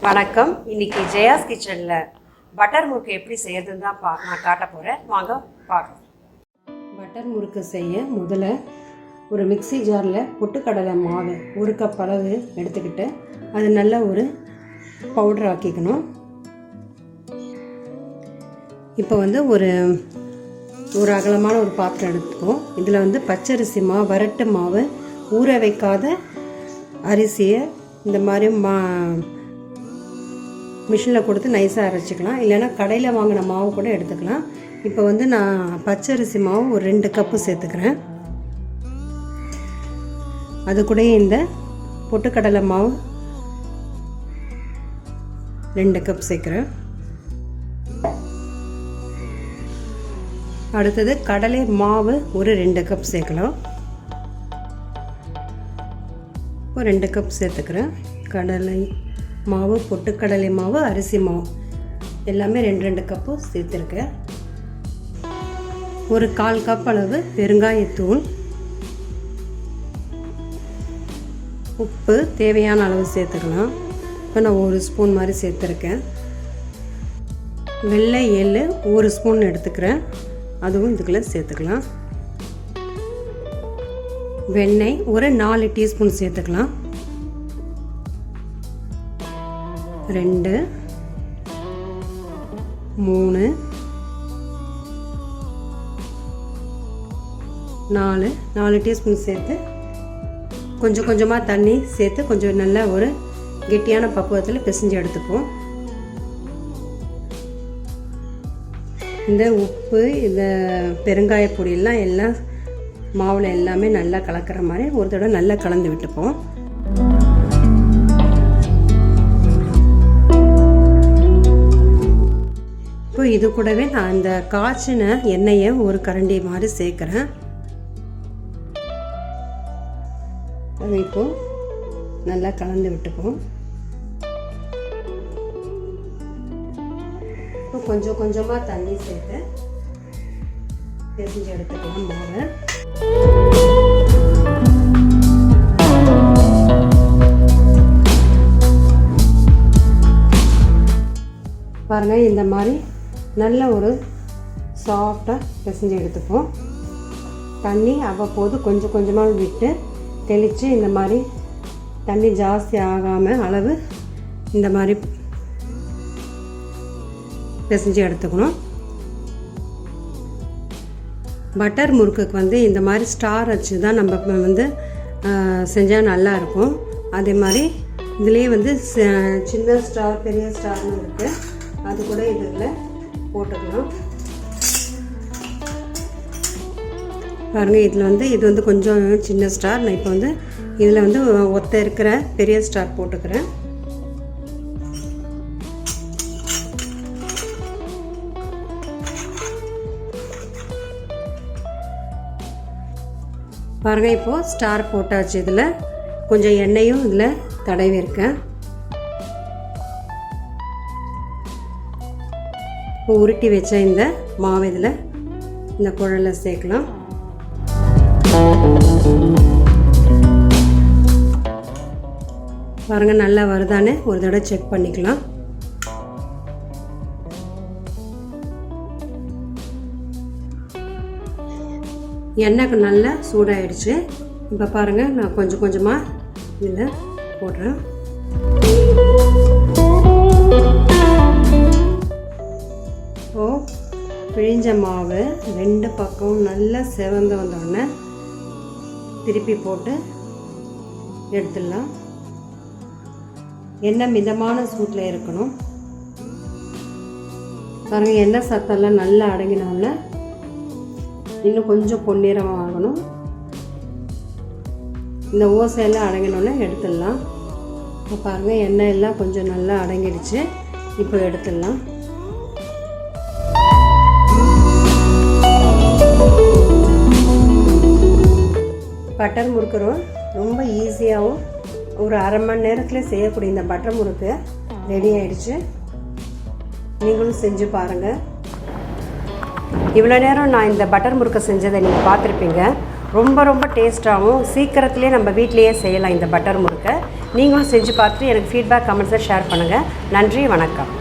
வணக்கம். இன்றைக்கி ஜெயாஸ் கிச்சனில் பட்டர் முறுக்கு எப்படி செய்யறதுன்னு தான் நான் காட்ட போகிறேன். வாங்க பார்க்கலாம். பட்டர் முறுக்கு செய்ய முதல்ல ஒரு மிக்ஸி ஜாரில் பொட்டுக்கடலை மாவு 1 கப் அளவு எடுத்துக்கிட்டு அது நல்லா ஒரு பவுடர் ஆக்கிக்கணும். இப்போ ஒரு அகலமான ஒரு பாத்திரம் எடுத்துப்போம். இதில் பச்சரிசி மாவு, வரட்டு மாவு, ஊற வைக்காத அரிசியை இந்த மாதிரி மிஷினில் கொடுத்து நைஸாக அரைச்சிக்கலாம். இல்லைன்னா கடையில் வாங்கின மாவு கூட எடுத்துக்கலாம். இப்போ நான் பச்சரிசி மாவு ஒரு 2 கப்பு சேர்த்துக்கிறேன். அது கூட இந்த பொட்டுக்கடலை மாவு 2 கப் சேர்க்குறேன். அடுத்தது கடலை மாவு ஒரு 2 கப் சேர்க்கலாம். ஒரு 2 கப் சேர்த்துக்கிறேன். கடலை மாவு, பொட்டுக்கடலை மாவு, அரிசி மாவு எல்லாமே 2 கப்பு சேர்த்துருக்கேன். ஒரு 1/4 கப் அளவு பெருங்காயத்தூள், உப்பு தேவையான அளவு சேர்த்துக்கலாம். இப்போ நான் 1 ஸ்பூன் மாதிரி சேர்த்துருக்கேன். வெள்ளை எள்ளு 1 ஸ்பூன் எடுத்துக்கிறேன், அதுவும் இதுக்குள்ளே சேர்த்துக்கலாம். வெண்ணெய் ஒரு 4 டீஸ்பூன் சேர்த்துக்கலாம். 2 3 4 டீஸ்பூன் சேர்த்து கொஞ்சம் கொஞ்சமாக தண்ணி சேர்த்து கொஞ்சம் நல்லா ஒரு கெட்டியான பக்குவத்தில் பிசைஞ்சு எடுத்துப்போம். இந்த உப்பு, இந்த பெருங்காய பொடியெல்லாம் எல்லாம் மாவில் எல்லாமே நல்லா கலக்கிற மாதிரி ஒரு தடவை நல்லா கலந்து விட்டுப்போம். இப்போ இது கூடவே நான் அந்த காய்ச்சின எண்ணெயை ஒரு கரண்டி மாதிரி சேர்க்குறேன். அதை இப்போ நல்லா கலந்து விட்டுப்போம். இப்போ கொஞ்சம் கொஞ்சமாக தண்ணி சேர்த்து பிசைஞ்சு எடுத்துக்கலாம் மாவை. பாருங்கள், இந்த மாதிரி நல்ல ஒரு சாஃப்டாக பிசைஞ்சு எடுத்துப்போம். தண்ணி அவ்வப்போது கொஞ்சம் கொஞ்சமாக விட்டு தெளித்து இந்த மாதிரி தண்ணி ஜாஸ்தி ஆகாமல் அளவு இந்த மாதிரி பிசைஞ்சு எடுத்துக்கணும். பட்டர் முறுக்குக்கு இந்த மாதிரி ஸ்டார் வச்சு தான் நம்ம செஞ்சால் நல்லாயிருக்கும். அதே மாதிரி இதுலேயே சின்ன ஸ்டார், பெரிய ஸ்டார்னு இருக்குது. அது கூட இதில் போட்டுக்கலாம். பாருங்கள், இதில் இது கொஞ்சம் சின்ன ஸ்டார். நான் இப்போ இதில் ஒத்த இருக்கிற பெரிய ஸ்டார் போட்டுக்கிறேன். பாருங்கள், இப்போது ஸ்டார் போட்டாச்சு. இதில் கொஞ்சம் எண்ணெயும் இதில் தடவி இருக்கேன். இப்போ உருட்டி வச்ச இந்த மாவு இதில் இந்த குழலில் சேர்க்கலாம். பாருங்கள், நல்லா வருதானே ஒரு தடவை செக் பண்ணிக்கலாம். எண்ணெய் நல்லா சூடாயிடுச்சு. இப்போ பாருங்கள், நான் கொஞ்சம் கொஞ்சமாக இதில் போடுறேன். பிழிஞ்ச மாவு 2 பக்கம் நல்லா செவந்து வந்தோடனே திருப்பி போட்டு எடுத்துடலாம். எண்ணெய் மிதமான சூட்டில் இருக்கணும். பாருங்கள், எண்ணெய் சத்தெல்லாம் நல்லா அடங்கினோடனே இன்னும் கொஞ்சம் பொன்னிறமாக ஆகணும். இந்த ஓசையெல்லாம் அடங்கினோடனே எடுத்துடலாம். இப்போ பாருங்கள், எண்ணெய் எல்லாம் கொஞ்சம் நல்லா அடங்கிடுச்சு. இப்போ எடுத்துடலாம். பட்டர் முறுக்கு ரொம்ப ஈஸியாகவும் ஒரு 1/2 மணி நேரத்தில் செய்யக்கூடிய இந்த பட்டர் முறுக்கு ரெடி ஆகிடுச்சு. நீங்களும் செஞ்சு பாருங்கள். இவ்வளோ நேரம் நான் இந்த பட்டர் முறுக்கு செஞ்சதை நீங்கள் பார்த்துருப்பீங்க. ரொம்ப ரொம்ப டேஸ்ட்டாகவும் சீக்கிரத்துலேயே நம்ம வீட்டிலையே செய்யலாம் இந்த பட்டர் முறுக்கை. நீங்களும் செஞ்சு பார்த்துட்டு எனக்கு ஃபீட்பேக் கமெண்ட்ஸை ஷேர் பண்ணுங்கள். நன்றி, வணக்கம்.